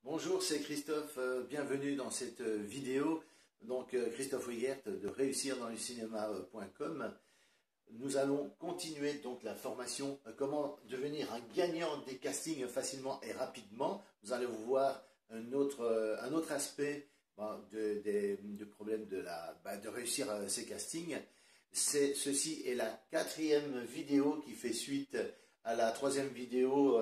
Bonjour, c'est Christophe, bienvenue dans cette vidéo. Donc Christophe Wiegert de réussir dans le cinéma.com. Nous allons continuer donc la formation comment devenir un gagnant des castings facilement et rapidement. Vous allez vous voir un autre aspect du problème de réussir ces castings. Ceci est la 4e vidéo qui fait suite à la 3e vidéo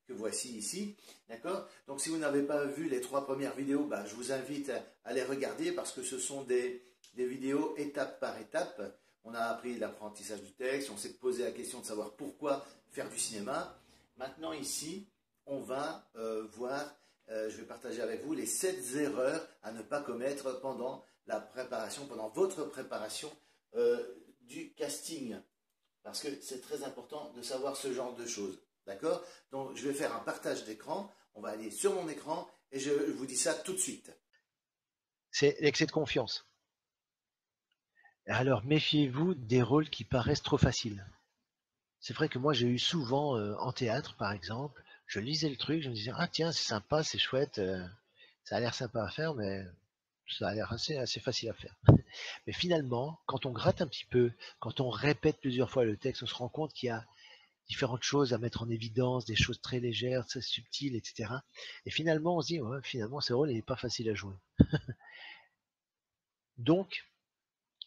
que voici ici, d'accord? Donc si vous n'avez pas vu les 3 premières vidéos, je vous invite à les regarder parce que ce sont des vidéos étape par étape. On a appris l'apprentissage du texte, on s'est posé la question de savoir pourquoi faire du cinéma. Maintenant ici, on va voir, je vais partager avec vous les 7 erreurs à ne pas commettre pendant la préparation, pendant votre préparation du casting. Parce que c'est très important de savoir ce genre de choses. D'accord? Donc, je vais faire un partage d'écran. On va aller sur mon écran et je vous dis ça tout de suite. C'est l'excès de confiance. Alors, méfiez-vous des rôles qui paraissent trop faciles. C'est vrai que moi, j'ai eu souvent, en théâtre, par exemple, je lisais le truc, je me disais, ah tiens, c'est sympa, c'est chouette, ça a l'air sympa à faire, mais ça a l'air assez facile à faire. Mais finalement, quand on gratte un petit peu, quand on répète plusieurs fois le texte, on se rend compte qu'il y a différentes choses à mettre en évidence, des choses très légères, très subtiles, etc. Et finalement, on se dit, ouais, finalement, ce rôle n'est pas facile à jouer. Donc,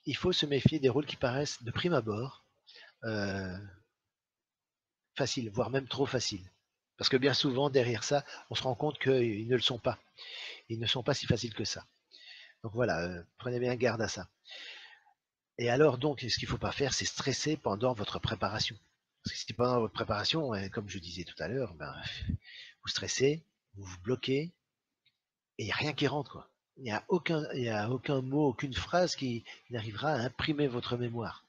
il faut se méfier des rôles qui paraissent de prime abord faciles, voire même trop faciles. Parce que bien souvent, derrière ça, on se rend compte qu'ils ne le sont pas. Ils ne sont pas si faciles que ça. Donc voilà, prenez bien garde à ça. Et alors donc, ce qu'il ne faut pas faire, c'est stresser pendant votre préparation. Parce que si pendant votre préparation, comme je disais tout à l'heure, vous stressez, vous vous bloquez, et il n'y a rien qui rentre, quoi. Il n'y a aucun mot, aucune phrase qui n'arrivera à imprimer votre mémoire.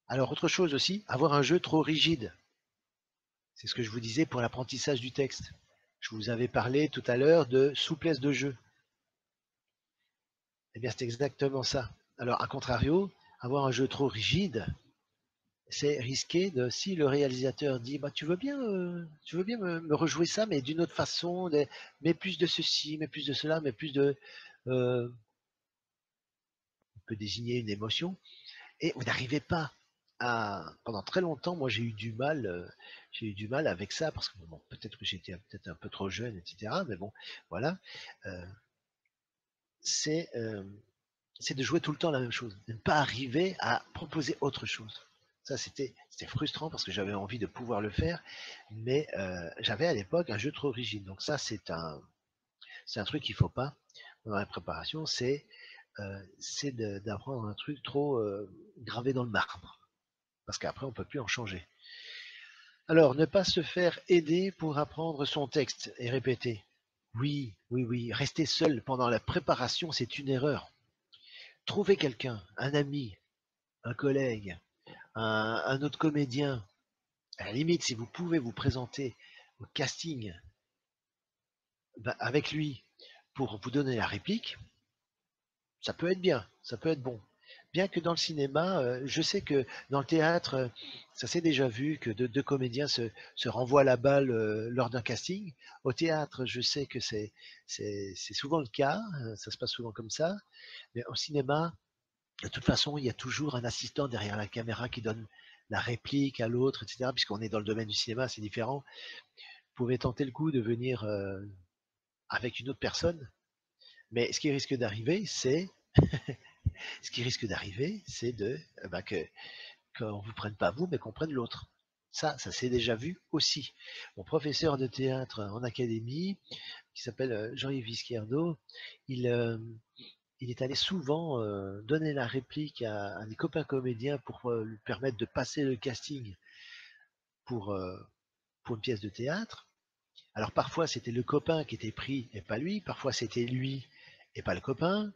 Alors autre chose aussi, avoir un jeu trop rigide. C'est ce que je vous disais pour l'apprentissage du texte. Je vous avais parlé tout à l'heure de souplesse de jeu. Eh bien, c'est exactement ça. Alors, à contrario, avoir un jeu trop rigide, c'est risqué de, si le réalisateur dit, tu veux bien me rejouer ça, mais d'une autre façon, mais plus de ceci, mais plus de cela, mais plus de, on peut désigner une émotion, et vous n'arrivez pas pendant très longtemps, moi j'ai eu du mal avec ça parce que bon, peut-être que j'étais peut-être un peu trop jeune, etc. Mais bon, voilà, euh, c'est euh, c'est de jouer tout le temps la même chose, de ne pas arriver à proposer autre chose. Ça, c'était frustrant parce que j'avais envie de pouvoir le faire, mais j'avais à l'époque un jeu trop rigide. Donc ça, c'est un truc qu'il faut pas dans la préparation, c'est d'apprendre un truc trop gravé dans le marbre, parce qu'après on peut plus en changer. Alors, ne pas se faire aider pour apprendre son texte et répéter. Oui, oui, oui, rester seul pendant la préparation, c'est une erreur. Trouvez quelqu'un, un ami, un collègue, un autre comédien. À la limite, si vous pouvez vous présenter au casting avec lui pour vous donner la réplique, ça peut être bien, ça peut être bon. Bien que dans le cinéma, je sais que dans le théâtre, ça s'est déjà vu que deux comédiens se renvoient la balle lors d'un casting. Au théâtre, je sais que c'est souvent le cas, ça se passe souvent comme ça. Mais au cinéma, de toute façon, il y a toujours un assistant derrière la caméra qui donne la réplique à l'autre, etc. Puisqu'on est dans le domaine du cinéma, c'est différent. Vous pouvez tenter le coup de venir avec une autre personne, mais ce qui risque d'arriver, c'est de qu'on vous prenne pas vous, mais qu'on prenne l'autre. Ça s'est déjà vu aussi. Mon professeur de théâtre en académie, qui s'appelle Jean-Yves Izquierdo, il, euh, il est allé souvent donner la réplique à des copains comédiens pour lui permettre de passer le casting pour, euh, pour une pièce de théâtre. Alors parfois c'était le copain qui était pris et pas lui, parfois c'était lui et pas le copain.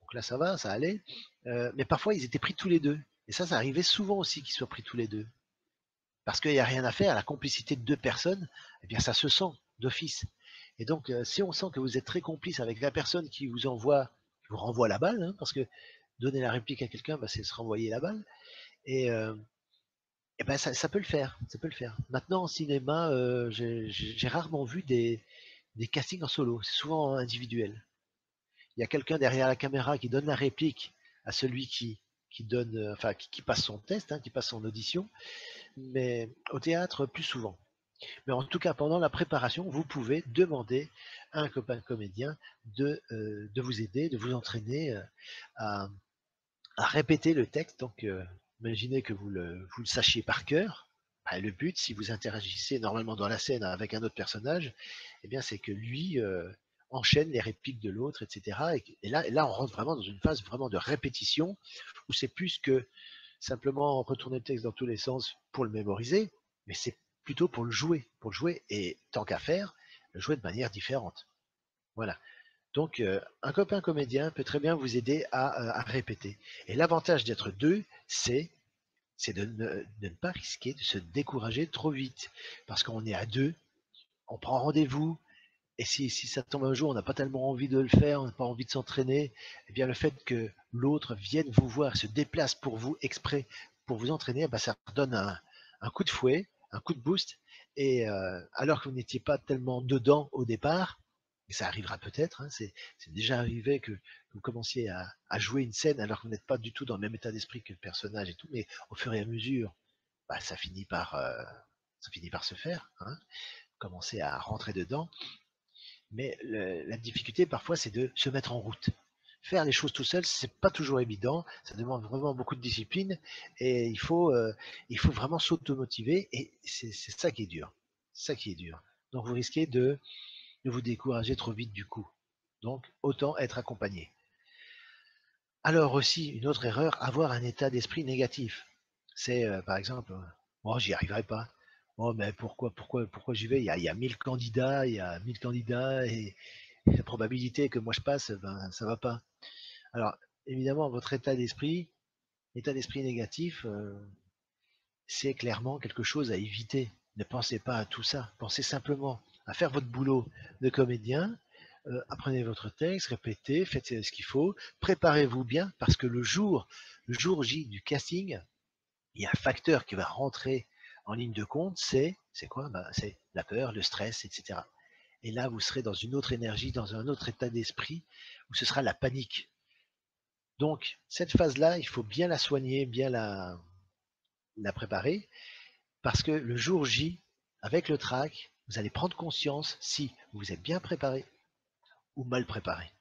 Donc là ça va, ça allait. Mais parfois ils étaient pris tous les deux. Et ça arrivait souvent aussi qu'ils soient pris tous les deux. Parce qu'il n'y a rien à faire, la complicité de 2 personnes, eh bien ça se sent d'office. Et donc si on sent que vous êtes très complice avec la personne qui vous renvoie la balle, hein, parce que donner la réplique à quelqu'un, c'est se renvoyer la balle. Et, ça peut le faire, ça peut le faire. Maintenant, en cinéma, j'ai rarement vu des des castings en solo, c'est souvent individuel. Il y a quelqu'un derrière la caméra qui donne la réplique à celui qui donne, enfin, qui passe son test, hein, qui passe son audition, mais au théâtre, plus souvent. Mais en tout cas, pendant la préparation, vous pouvez demander à un copain comédien de vous aider, de vous entraîner à, à répéter le texte. Donc, imaginez que vous le sachiez par cœur. Bah, le but, si vous interagissez normalement dans la scène avec un autre personnage, eh bien, c'est que lui enchaîne les répliques de l'autre, etc. Et là, on rentre vraiment dans une phase vraiment de répétition, où c'est plus que simplement retourner le texte dans tous les sens pour le mémoriser, mais c'est plutôt pour le jouer, et tant qu'à faire, le jouer de manière différente. Voilà. Donc, un copain comédien peut très bien vous aider à répéter. Et l'avantage d'être deux, c'est de ne pas risquer de se décourager trop vite. Parce qu'on est à deux, on prend rendez-vous, et si ça tombe un jour, on n'a pas tellement envie de le faire, on n'a pas envie de s'entraîner, eh bien le fait que l'autre vienne vous voir, se déplace pour vous exprès, pour vous entraîner, bah, ça redonne un coup de fouet, un coup de boost. Et alors que vous n'étiez pas tellement dedans au départ, et ça arrivera peut-être, hein, c'est déjà arrivé que vous commenciez à jouer une scène alors que vous n'êtes pas du tout dans le même état d'esprit que le personnage et tout, mais au fur et à mesure, bah, ça finit par se faire, hein, commencer à rentrer dedans. Mais la difficulté parfois, c'est de se mettre en route. Faire les choses tout seul, c'est pas toujours évident. Ça demande vraiment beaucoup de discipline et il faut vraiment s'automotiver et c'est ça qui est dur. C'est ça qui est dur. Donc vous risquez de vous décourager trop vite du coup. Donc autant être accompagné. Alors aussi, une autre erreur, avoir un état d'esprit négatif. C'est par exemple, oh, j'y arriverai pas. Oh, mais pourquoi j'y vais? Il y a 1000 candidats, il y a 1000 candidats et la probabilité que moi je passe, ben, ça va pas. Alors, évidemment, votre état d'esprit négatif, c'est clairement quelque chose à éviter. Ne pensez pas à tout ça. Pensez simplement à faire votre boulot de comédien. Apprenez votre texte, répétez, faites ce qu'il faut, préparez-vous bien parce que le jour J du casting, il y a un facteur qui va rentrer en ligne de compte, c'est quoi? Ben, c'est la peur, le stress, etc. Et là, vous serez dans une autre énergie, dans un autre état d'esprit, où ce sera la panique. Donc, cette phase-là, il faut bien la soigner, bien la préparer, parce que le jour J, avec le track, vous allez prendre conscience si vous êtes bien préparé ou mal préparé.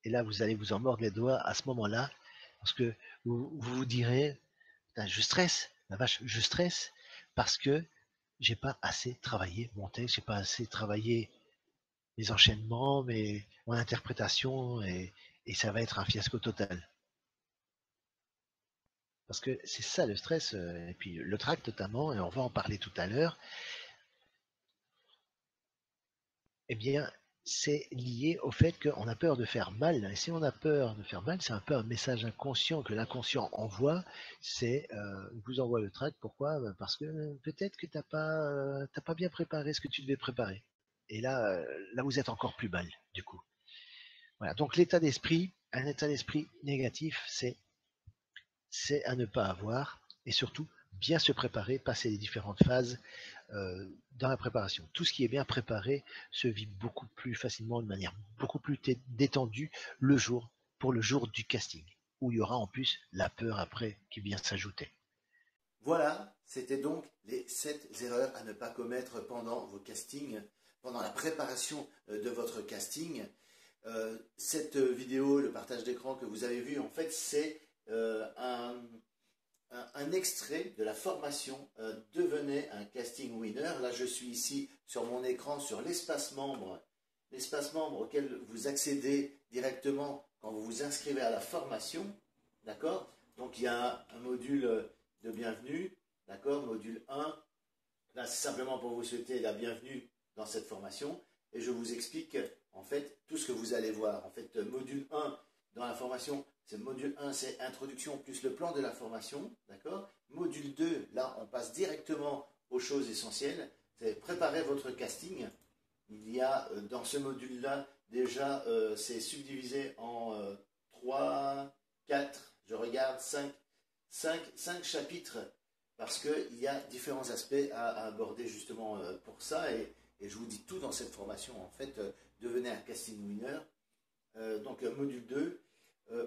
Et là, vous allez vous en mordre les doigts à ce moment-là, parce que vous direz, je stresse, la vache, je stresse, parce que j'ai pas assez travaillé mon texte, j'ai pas assez travaillé mes enchaînements, mon interprétation, et ça va être un fiasco total. Parce que c'est ça le stress, et puis le trac notamment, et on va en parler tout à l'heure, eh bien, c'est lié au fait qu'on a peur de faire mal. Et si on a peur de faire mal, c'est un peu un message inconscient que l'inconscient envoie. C'est, vous envoie le trac. Pourquoi? Parce que peut-être que t'as pas bien préparé ce que tu devais préparer. Et là, vous êtes encore plus mal, du coup. Voilà. Donc, l'état d'esprit, un état d'esprit négatif, c'est à ne pas avoir. Et surtout, bien se préparer, passer les différentes phases dans la préparation. Tout ce qui est bien préparé se vit beaucoup plus facilement, de manière beaucoup plus détendue pour le jour du casting, où il y aura en plus la peur après qui vient s'ajouter. Voilà, c'était donc les 7 erreurs à ne pas commettre pendant vos castings, pendant la préparation de votre casting. Cette vidéo, le partage d'écran que vous avez vu, en fait, c'est un extrait de la formation Devenez un casting winner. Là, je suis ici sur mon écran, sur l'espace membre auquel vous accédez directement quand vous vous inscrivez à la formation. D'accord? Donc, il y a un module de bienvenue, d'accord? Module 1. Là, c'est simplement pour vous souhaiter la bienvenue dans cette formation. Et je vous explique, en fait, tout ce que vous allez voir. En fait, module 1 dans la formation, module 1, c'est introduction plus le plan de la formation, d'accord? Module 2, là, on passe directement aux choses essentielles. C'est préparer votre casting. Il y a dans ce module-là, déjà, c'est subdivisé en 3, 4, je regarde, 5 chapitres, parce qu'il y a différents aspects à aborder justement pour ça. et je vous dis tout dans cette formation, en fait, devenez un casting winner. Donc, module 2,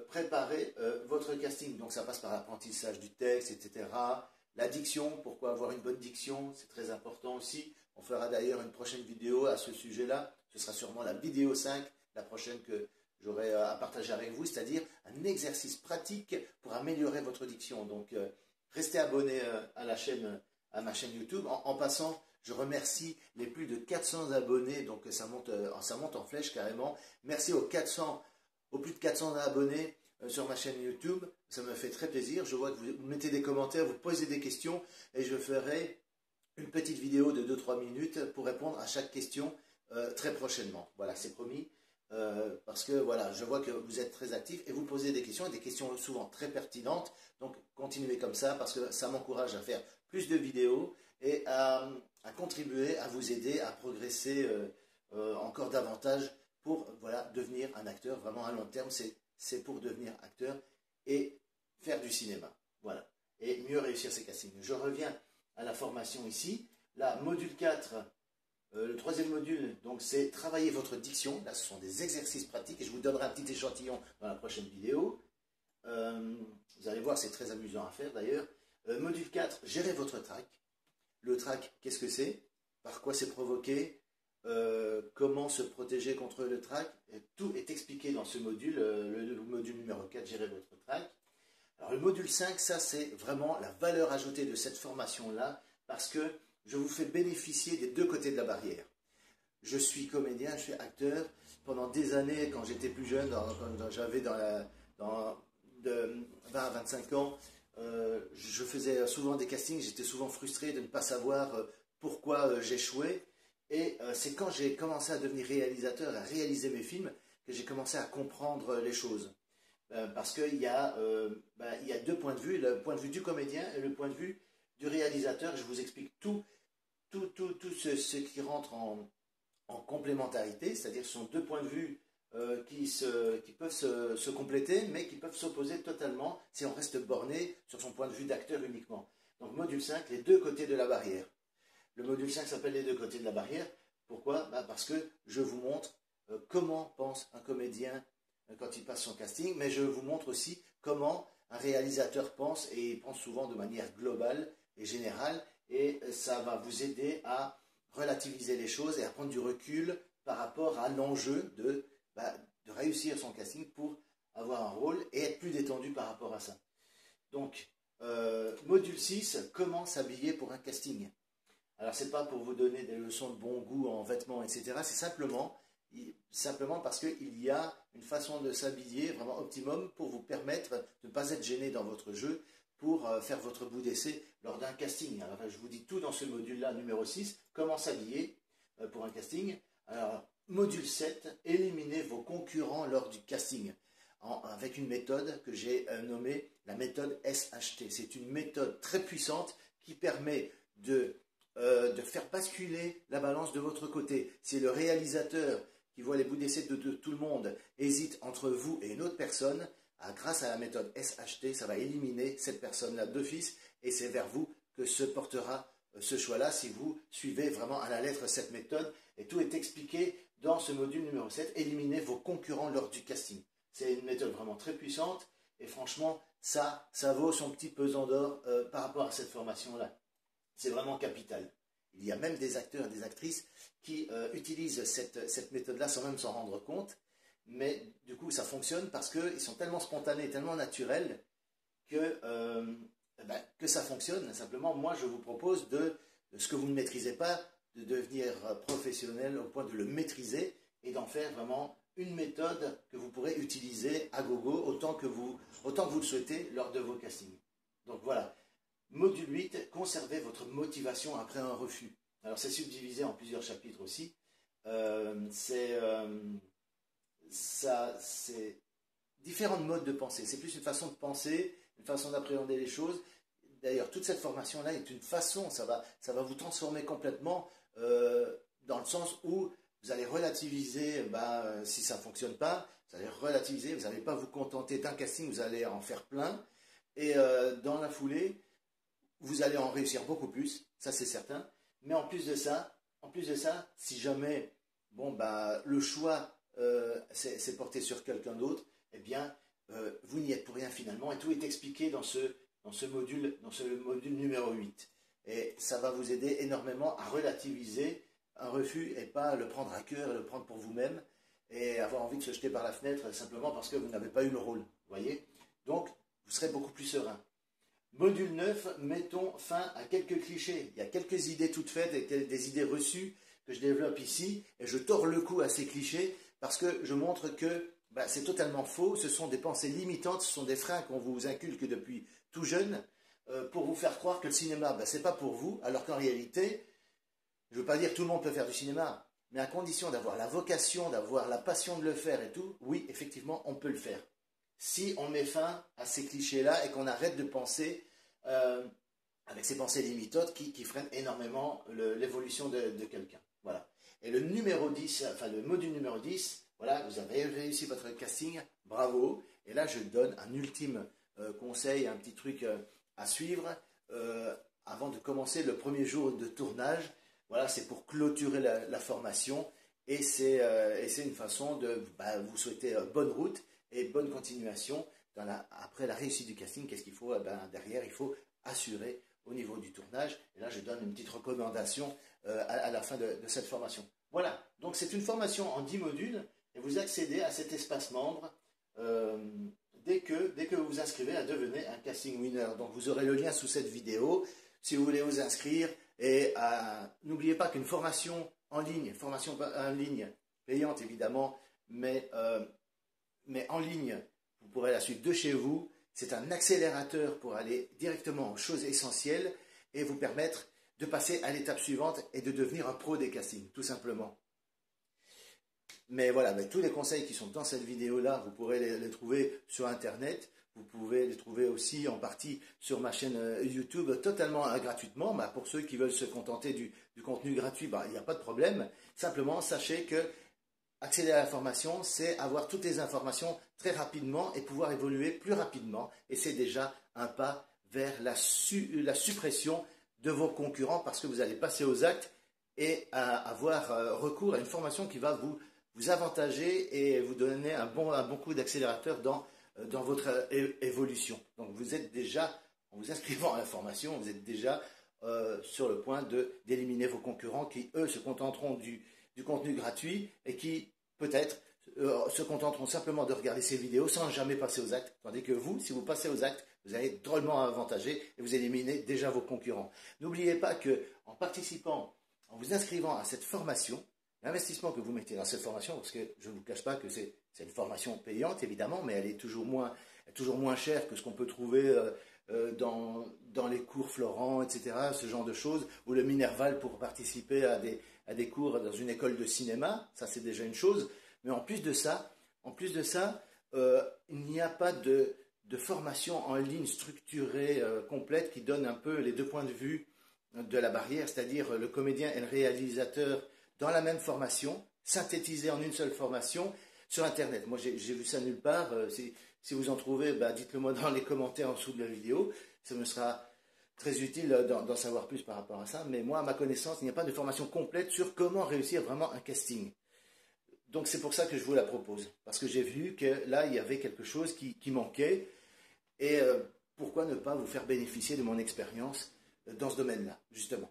préparez votre casting. Donc, ça passe par l'apprentissage du texte, etc. La diction, pourquoi avoir une bonne diction, c'est très important aussi. On fera d'ailleurs une prochaine vidéo à ce sujet-là. Ce sera sûrement la vidéo 5, la prochaine que j'aurai à partager avec vous, c'est-à-dire un exercice pratique pour améliorer votre diction. Donc, restez abonnés à ma chaîne YouTube. En passant, je remercie les plus de 400 abonnés, donc ça monte en flèche carrément. Merci aux plus de 400 abonnés sur ma chaîne YouTube. Ça me fait très plaisir. Je vois que vous mettez des commentaires, vous posez des questions et je ferai une petite vidéo de 2-3 minutes pour répondre à chaque question très prochainement. Voilà, c'est promis. Parce que voilà, je vois que vous êtes très actifs et vous posez des questions souvent très pertinentes. Donc, continuez comme ça parce que ça m'encourage à faire plus de vidéos et à contribuer, à vous aider à progresser encore davantage pour voilà, devenir un acteur vraiment à long terme. C'est pour devenir acteur et faire du cinéma. Voilà. Et mieux réussir ses castings. Je reviens à la formation ici. Là, module 4, le troisième module, donc c'est travailler votre diction. Là, ce sont des exercices pratiques et je vous donnerai un petit échantillon dans la prochaine vidéo. Vous allez voir, c'est très amusant à faire d'ailleurs. Module 4, gérer votre trac. Le trac, qu'est-ce que c'est? Par quoi c'est provoqué? Comment se protéger contre le trac? Tout est expliqué dans ce module, le module numéro 4, gérer votre trac. Alors le module 5, ça c'est vraiment la valeur ajoutée de cette formation-là, parce que je vous fais bénéficier des deux côtés de la barrière. Je suis comédien, je suis acteur. Pendant des années, quand j'étais plus jeune, quand j'avais de 20 à 25 ans, je faisais souvent des castings, j'étais souvent frustré de ne pas savoir pourquoi j'échouais. Et c'est quand j'ai commencé à devenir réalisateur, à réaliser mes films, que j'ai commencé à comprendre les choses. Parce qu'il y a deux points de vue, le point de vue du comédien et le point de vue du réalisateur. Je vous explique tout ce qui rentre en complémentarité, c'est-à-dire ce sont deux points de vue qui peuvent se compléter, mais qui peuvent s'opposer totalement si on reste borné sur son point de vue d'acteur uniquement. Donc module 5, les deux côtés de la barrière. Le module 5 s'appelle les deux côtés de la barrière. Pourquoi? Parce que je vous montre comment pense un comédien quand il passe son casting, mais je vous montre aussi comment un réalisateur pense, et il pense souvent de manière globale et générale, et ça va vous aider à relativiser les choses et à prendre du recul par rapport à l'enjeu de réussir son casting pour avoir un rôle et être plus détendu par rapport à ça. Donc, module 6, comment s'habiller pour un casting. Alors, ce n'est pas pour vous donner des leçons de bon goût en vêtements, etc. C'est simplement parce qu'il y a une façon de s'habiller vraiment optimum pour vous permettre de ne pas être gêné dans votre jeu pour faire votre bout d'essai lors d'un casting. Alors, je vous dis tout dans ce module-là, numéro 6, comment s'habiller pour un casting. Alors, module 7, éliminez vos concurrents lors du casting avec une méthode que j'ai nommée la méthode SHT. C'est une méthode très puissante qui permet de faire basculer la balance de votre côté. Si le réalisateur qui voit les bouts d'essai de tout le monde hésite entre vous et une autre personne, grâce à la méthode SHT, ça va éliminer cette personne-là d'office et c'est vers vous que se portera ce choix-là si vous suivez vraiment à la lettre cette méthode. Et tout est expliqué dans ce module numéro 7, éliminez vos concurrents lors du casting. C'est une méthode vraiment très puissante et franchement, ça vaut son petit pesant d'or par rapport à cette formation-là. C'est vraiment capital. Il y a même des acteurs et des actrices qui utilisent cette méthode-là sans même s'en rendre compte. Mais du coup, ça fonctionne parce qu'ils sont tellement spontanés, tellement naturels que ça fonctionne. Simplement, moi, je vous propose de ce que vous ne maîtrisez pas, de devenir professionnel au point de le maîtriser et d'en faire vraiment une méthode que vous pourrez utiliser à gogo autant que vous le souhaitez lors de vos castings. Donc voilà. Module 8, conservez votre motivation après un refus. Alors c'est subdivisé en plusieurs chapitres aussi. C'est différents modes de pensée. C'est plus une façon de penser, une façon d'appréhender les choses. D'ailleurs, toute cette formation-là est une façon, ça va vous transformer complètement dans le sens où vous allez relativiser, si ça ne fonctionne pas, vous allez relativiser, vous n'allez pas vous contenter d'un casting, vous allez en faire plein. Et dans la foulée, vous allez en réussir beaucoup plus, ça c'est certain. Mais en plus de ça, en plus de ça, si jamais bon, bah, le choix c'est porté sur quelqu'un d'autre, eh bien, vous n'y êtes pour rien finalement, et tout est expliqué dans ce module numéro 8. Et ça va vous aider énormément à relativiser un refus et pas le prendre à cœur et le prendre pour vous-même et avoir envie de se jeter par la fenêtre simplement parce que vous n'avez pas eu le rôle. Voyez? Donc, vous serez beaucoup plus serein. Module 9, mettons fin à quelques clichés. Il y a quelques idées toutes faites et des idées reçues que je développe ici et je tords le cou à ces clichés parce que je montre que bah, c'est totalement faux. Ce sont des pensées limitantes, ce sont des freins qu'on vous inculque depuis tout jeune pour vous faire croire que le cinéma, bah, c'est pas pour vous, alors qu'en réalité, je ne veux pas dire que tout le monde peut faire du cinéma, mais à condition d'avoir la vocation, d'avoir la passion de le faire et tout, oui, effectivement, on peut le faire. Si on met fin à ces clichés-là et qu'on arrête de penser avec ces pensées limitantes qui freinent énormément l'évolution de quelqu'un. Voilà. Et le numéro 10, enfin le module numéro 10, voilà, vous avez réussi votre casting, bravo. Et là, je donne un ultime conseil, un petit truc à suivre avant de commencer le premier jour de tournage. Voilà, c'est pour clôturer la formation et c'est une façon de vous souhaiter bonne route et bonne continuation. Après la réussite du casting, qu'est-ce qu'il faut derrière, il faut assurer au niveau du tournage. Et là, je donne une petite recommandation à la fin de cette formation. Voilà, donc c'est une formation en 10 modules et vous accédez à cet espace membre dès que vous vous inscrivez à devenir un casting winner. Donc vous aurez le lien sous cette vidéo si vous voulez vous inscrire. Et n'oubliez pas qu'une formation en ligne payante évidemment, mais en ligne, vous pourrez la suivre de chez vous. C'est un accélérateur pour aller directement aux choses essentielles et vous permettre de passer à l'étape suivante et de devenir un pro des castings, tout simplement. Mais voilà, tous les conseils qui sont dans cette vidéo-là, vous pourrez les trouver sur Internet. Vous pouvez les trouver aussi en partie sur ma chaîne YouTube totalement gratuitement. Pour ceux qui veulent se contenter du contenu gratuit, il n'y a pas de problème. Simplement, sachez que accéder à la formation, c'est avoir toutes les informations très rapidement et pouvoir évoluer plus rapidement. Et c'est déjà un pas vers la suppression de vos concurrents parce que vous allez passer aux actes et avoir recours à une formation qui va vous avantager et vous donner un bon coup d'accélérateur dans votre évolution. Donc vous êtes déjà, en vous inscrivant à la formation, vous êtes déjà sur le point d'éliminer vos concurrents qui, eux, se contenteront du contenu gratuit et qui, peut-être, se contenteront simplement de regarder ces vidéos sans jamais passer aux actes. Tandis que vous, si vous passez aux actes, vous allez être drôlement avantagé et vous éliminez déjà vos concurrents. N'oubliez pas qu'en participant, en vous inscrivant à cette formation, l'investissement que vous mettez dans cette formation, parce que je ne vous cache pas que c'est une formation payante évidemment, mais elle est toujours moins chère que ce qu'on peut trouver dans les cours Florent, etc., ce genre de choses, ou le Minerval pour participer à des cours dans une école de cinéma, ça c'est déjà une chose, mais en plus de ça, il n'y a pas de formation en ligne structurée, complète, qui donne un peu les deux points de vue de la barrière, c'est-à-dire le comédien et le réalisateur dans la même formation, synthétisé en une seule formation sur Internet. Moi, j'ai vu ça nulle part. Si vous en trouvez, dites-le moi dans les commentaires en dessous de la vidéo. Ça me sera très utile d'en savoir plus par rapport à ça. Mais moi, à ma connaissance, il n'y a pas de formation complète sur comment réussir vraiment un casting. Donc, c'est pour ça que je vous la propose. Parce que j'ai vu que là, il y avait quelque chose qui manquait. Et pourquoi ne pas vous faire bénéficier de mon expérience dans ce domaine-là, justement.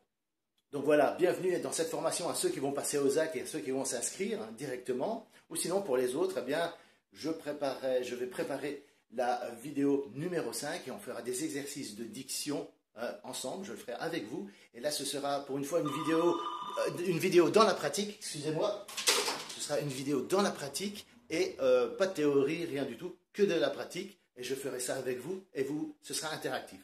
Donc voilà, bienvenue dans cette formation à ceux qui vont passer aux actes et à ceux qui vont s'inscrire directement. Ou sinon, pour les autres, je vais préparer la vidéo numéro 5 et on fera des exercices de diction ensemble. Je le ferai avec vous. Et là, ce sera pour une fois une vidéo dans la pratique. Excusez-moi. Ce sera une vidéo dans la pratique et pas de théorie, rien du tout, que de la pratique. Et je ferai ça avec vous et ce sera interactif,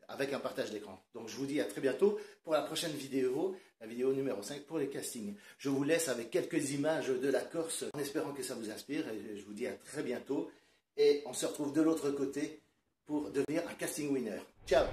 avec un partage d'écran. Donc je vous dis à très bientôt pour la prochaine vidéo, la vidéo numéro 5 pour les castings. Je vous laisse avec quelques images de la Corse en espérant que ça vous inspire et je vous dis à très bientôt et on se retrouve de l'autre côté pour devenir un casting winner. Ciao!